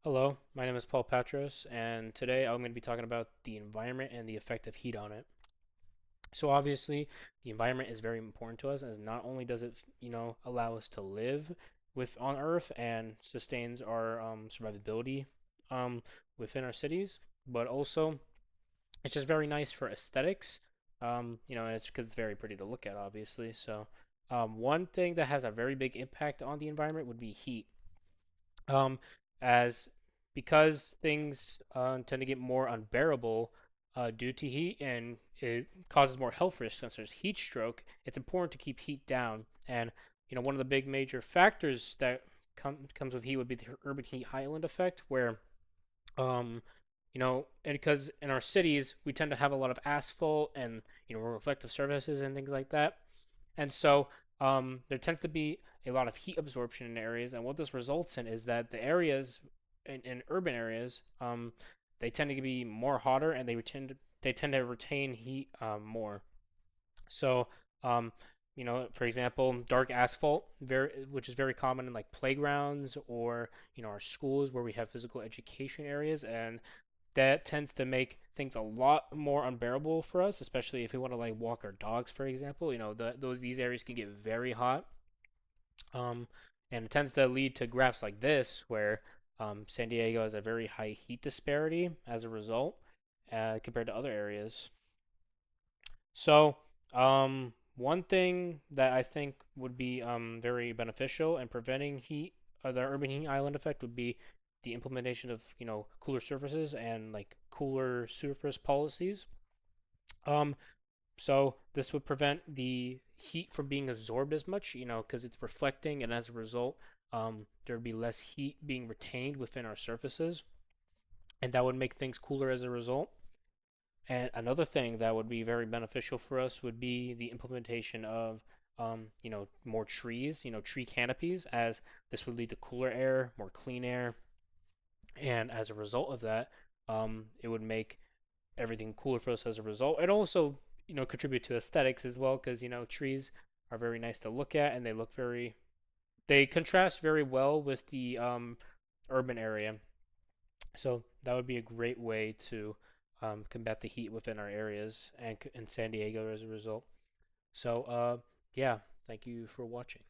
Hello, my name is Paul Patros, and today I'm going to be talking about the environment and the effect of heat on it. So obviously, the environment is very important to us, as not only does it, allow us to live with on Earth and sustains our survivability um, within our cities, but also it's just very nice for aesthetics. And it's because it's very pretty to look at, obviously. So, one thing that has a very big impact on the environment would be heat. um, as because things tend to get more unbearable due to heat, and it causes more health risks since there's heat stroke. It's important to keep heat down, and one of the big major factors that comes with heat would be the urban heat island effect, where um, and because in our cities we tend to have a lot of asphalt and reflective surfaces and things like that, and so there tends to be a lot of heat absorption in areas, and what this results in is that the areas in urban areas, they tend to be more hotter, and they tend to retain heat more. So, um, for example, dark asphalt, which is very common in like playgrounds or our schools where we have physical education areas, and that tends to make things a lot more unbearable for us, especially if we want to like walk our dogs, for example. These areas can get very hot, um, and it tends to lead to graphs like this, where San Diego has a very high heat disparity as a result, compared to other areas. So, one thing that I think would be very beneficial in preventing the urban heat island effect, would be the implementation of cooler surfaces and like cooler surface policies. Um, so this would prevent the heat from being absorbed as much, because it's reflecting, and as a result, there would be less heat being retained within our surfaces, and that would make things cooler as a result. And another thing that would be very beneficial for us would be the implementation of, more trees, tree canopies, as this would lead to cooler air, more clean air, and as a result of that, it would make everything cooler for us as a result, and also, contribute to aesthetics as well, because trees are very nice to look at, and they contrast very well with the urban area. So that would be a great way to combat the heat within our areas and in San Diego as a result. So, yeah, thank you for watching.